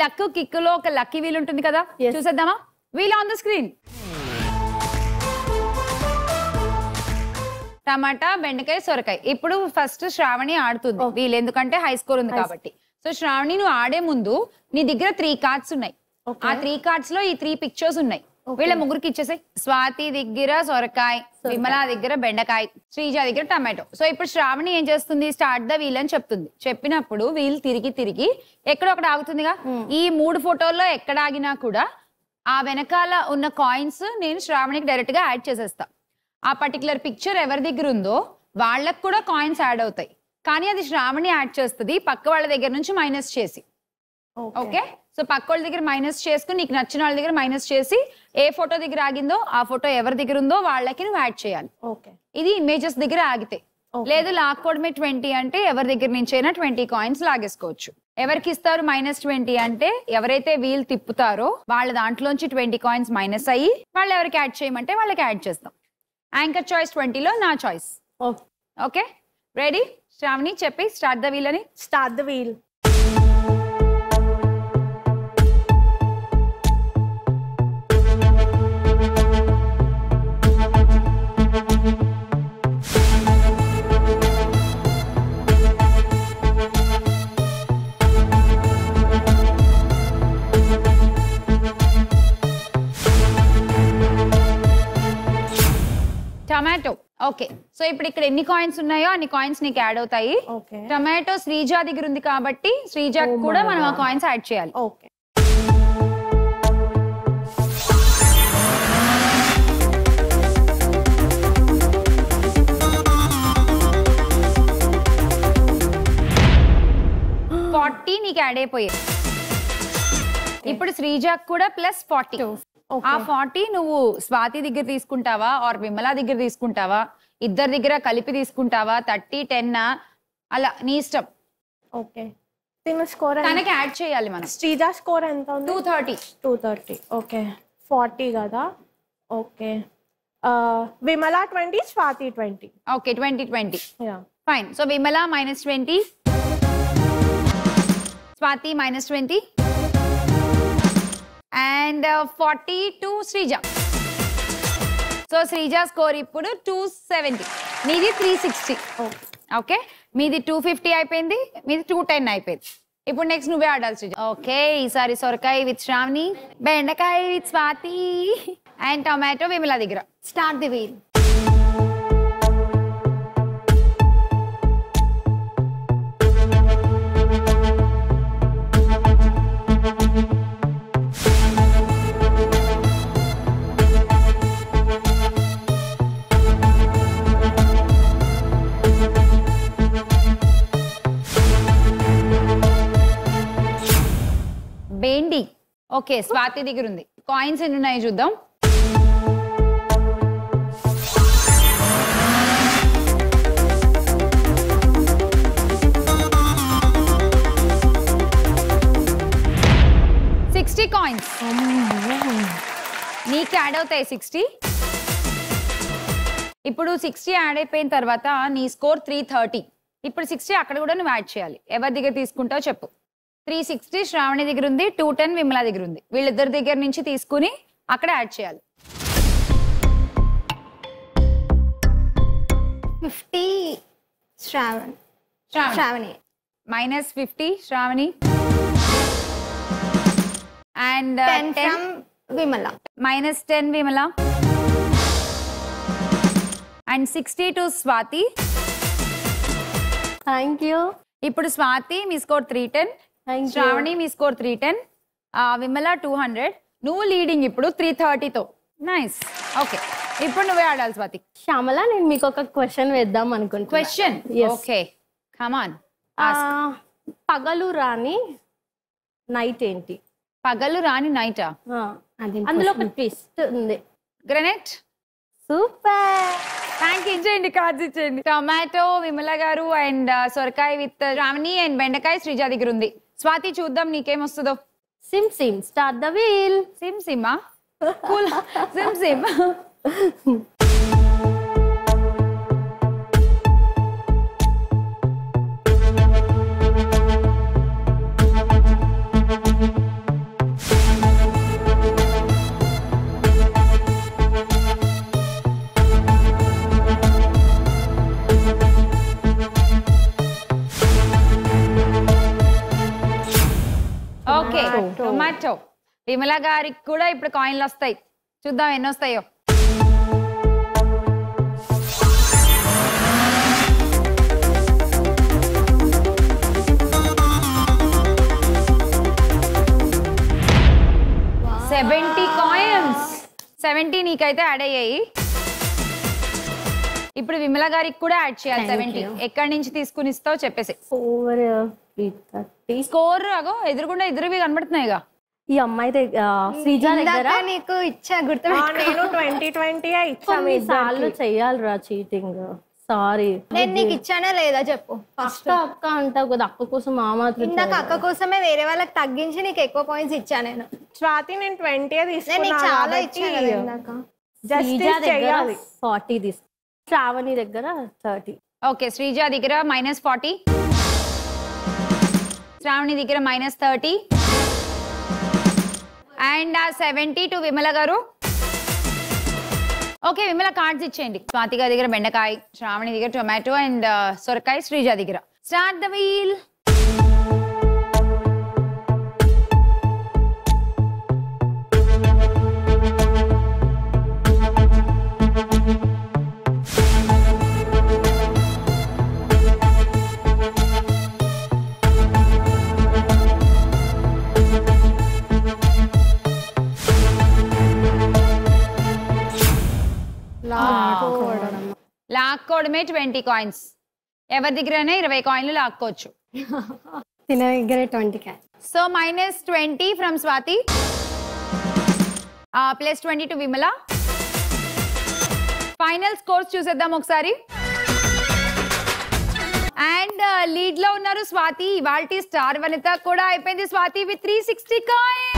Luck kick లో ఒక lucky wheel ఉంటుంది కదా, చూసేద్దామా? Wheel on the screen. టమాటా, బెండకాయ, సొరకాయ. ఇప్పుడు ఫస్ట్ శ్రావణి ఆడుతుంది వీల్, ఎందుకంటే హై స్కోర్ ఉంది కాబట్టి. సో శ్రావణి, నువ్వు ఆడే ముందు నీ దగ్గర 3 కార్డ్స్ ఉన్నాయి. ఆ 3 కార్డ్స్ లో ఈ 3 పిక్చర్స్ ఉన్నాయి. వీళ్ళ ముగ్గురికి ఇచ్చేసాయి. స్వాతి దగ్గర సొరకాయ, విమల దగ్గర బెండకాయ, శ్రీజ దగ్గర టమాటో. సో ఇప్పుడు శ్రావణి ఏం చేస్తుంది? స్టార్ట్ ద వీల్ అని చెప్తుంది. చెప్పినప్పుడు వీల్ తిరిగి తిరిగి ఎక్కడో ఒకటి ఆగుతుందిగా. ఈ 3 ఫోటోల్లో ఎక్కడ ఆగినా కూడా ఆ వెనకాల ఉన్న కాయిన్స్ నేను శ్రావణికి డైరెక్ట్ గా యాడ్ చేసేస్తా. ఆ పర్టికులర్ పిక్చర్ ఎవరి దగ్గర ఉందో వాళ్ళకు కూడా కాయిన్స్ యాడ్ అవుతాయి, కానీ అది శ్రావణి యాడ్ చేస్తుంది పక్క వాళ్ళ దగ్గర నుంచి మైనస్ చేసి. ఓకే, సో పక్క వాళ్ళ దగ్గర మైనస్ చేసుకుని నీకు నచ్చిన వాళ్ళ దగ్గర మైనస్ చేసి ఏ ఫోటో దగ్గర ఆగిందో ఆ ఫోటో ఎవరి దగ్గర ఉందో వాళ్ళకి నువ్వు యాడ్ చేయాలి. ఇది ఇమేజెస్ దగ్గర ఆగితే. లేదు లాక్కోవడమే 20 అంటే ఎవరి దగ్గర నుంచి అయినా 20 కాయిన్స్ లాగేసుకోవచ్చు. ఎవరికి ఇస్తారు -20 అంటే ఎవరైతే వీల్ తిప్పుతారో వాళ్ళ దాంట్లోంచి 20 కాయిన్స్ మైనస్ అయ్యి వాళ్ళు ఎవరికి యాడ్ చేయమంటే వాళ్ళకి యాడ్ చేస్తాం. యాంకర్ చాయిస్ 20లో నా చాయిస్. Okay, ready? శ్రావణి చెప్పి స్టార్ట్ ద వీల్ అని. Start the wheel. Tomato. Okay, so ఇప్పుడు ఇక్కడ ఎన్ని కాయిన్స్ ఉన్నాయో అన్ని కాయిన్స్ నీకు యాడ్ అవుతాయి. టమాటో శ్రీజ దగ్గర ఉంది కాబట్టి శ్రీజకు కూడా మనం ఆ కాయిన్స్ యాడ్ చేయాలి. ఓకే, $40 నీకు యాడ్ అయిపోయాయి. ఇప్పుడు శ్రీజకు కూడా +40. ఆ 40 నువ్వు స్వాతి దగ్గర తీసుకుంటావా ఆర్ విమల దగ్గర తీసుకుంటావా, ఇద్దరి దగ్గర కలిపి తీసుకుంటావా, 30, 10 అలా నీ ఇష్టం. ఓకే, తిన స్కోర్ తనకి యాడ్ చేయాలి మనం. శ్రీజ స్కోర్ ఎంత ఉంది? 230. ఓకే, 40 కదా. Okay, Vimala 20, Swathi 20. Okay, 20. Fine. So Vimala -20, Swathi -20 and 40 to Sreeja. So Sreeja score ఇప్పుడు 270, మీది 360. ఓకే, మీది 250 అయిపోయింది, మీది 210 అయిపోయింది. ఇప్పుడు నెక్స్ట్ నువ్వే ఆడాలి శ్రీజ. ఓకే, ఈసారి సొరకాయ విత్ శ్రావణి, బెండకాయ with Swathi and tomato Vimala దగ్గర. Start the wheel. బెండి. ఓకే, స్వాతి దగ్గర ఉంది. కాయిన్స్ ఎన్ని ఉన్నాయి చూద్దాం. $60 కాయిన్స్ నీకు యాడ్ అవుతాయి. 60. ఇప్పుడు 60 యాడ్ అయిపోయిన తర్వాత నీ స్కోర్ 330. ఇప్పుడు 60 అక్కడ కూడా నువ్వు యాడ్ చేయాలి. ఎవరి దగ్గర తీసుకుంటావు చెప్పు. 360 శ్రావణి దగ్గర ఉంది, 210 విమల దగ్గర ఉంది. వీళ్ళిద్దరి దగ్గర నుంచి తీసుకుని అక్కడ యాడ్ చేయాలి. 50 Sravani. -50 Sravani and 10 Vimala. -10 Vimala and 60 to Swathi. Thank you. ఇప్పుడు స్వాతి మీ స్కోర్ 310, శ్రావణి మీ స్కోర్ 310, విమల 200. నువ్వు లీడింగ్ ఇప్పుడు 330తో. నైస్. ఓకే, ఇప్పుడు నువ్వే ఆడాలి స్వాతి. శ్యామల, నేను మీకు ఒక క్వశ్చన్ వేద్దాం అనుకుంటున్నా. క్వశ్చన్? Okay, come on. పగలు రాని నైట్ ఏంటి? పగలు రాని నైటా? అందులో ఒక ట్విస్ట్ ఉంది. గ్రెనేట్. Super, thank you. ఇచ్చేయండి, కార్డ్స్ ఇచ్చేయండి. టొమాటో విమల గారు అండ్ సొరకాయ విత్ శ్రావణి అండ్ బెండకాయ శ్రీజ దగ్గర ఉంది. స్వాతి, చూద్దాం నీకేమొస్తుందో. సిమ్ సిమ్, స్టార్ట్ ద వీల్. సిమ్ సిమ్మా? కూల్. సిమ్ సిమ్. విమల గారికి కూడా ఇప్పుడు కాయిన్లు వస్తాయి. చూద్దాం ఎన్ని వస్తాయో. Wow. 70 కాయిన్స్. 70 నీకైతే యాడ్ అయ్యాయి. ఇప్పుడు విమల గారికి కూడా యాడ్ చేయాలి 70. ఎక్కడి నుంచి తీసుకుని ఇస్తావు చెప్పేసి. 430 స్కోర్ అగో ఎదురుగుండా ఎదురువి కనబడుతున్నాయిగా. ఈ అమ్మాయి శ్రీజ దగ్గర నీకు ఇచ్చా గుర్తు. నేను 2020 కొన్ని సార్లు చెయ్యాలిరా చీటింగ్. సారీ, నేను నీకు ఇచ్చానా లేదా చెప్పు ఫస్ట్. అక్క అక్క అంటావు కదా, అక్క కోసం ఆ మాత్రం ఇందాక అక్క కోసమే వేరే వాళ్ళకి తగ్గించి నీకు ఎక్కువ పాయింట్స్ ఇచ్చా నేను. స్వాతి నేను 20 నేను నీకు చాలా ఇచ్చా కదా ఇందాక. శ్రీజ దగ్గర 40 తీసుకు, శ్రావణి దగ్గర 30. ఓకే, శ్రీజ దగ్గర -40, శ్రావణి దగ్గర -30 అండ్ 70 టు విమల గారు. ఓకే, విమల కార్డ్స్ ఇచ్చేయండి. స్వాతి గారి దగ్గర బెండకాయ, శ్రావణి దగ్గర టొమాటో అండ్ సొరకాయ, శ్రీజ దగ్గర. Start the wheel. లాక్కోవడమే 20 కాయిన్స్. ఎవరి దగ్గరైనా 20 కాయిన్లు లాక్కోవచ్చు. తిన దగ్గర 20 so -20 from Swathi, +20 to Vimala. Final scores చూసేద్దాం ఒకసారి. అండ్ లీడ్ లో ఉన్నారు స్వాతి. ఇవాల్టి స్టార్ వనిత కూడా అయిపోయింది స్వాతి విత్ 360 కాయిన్స్.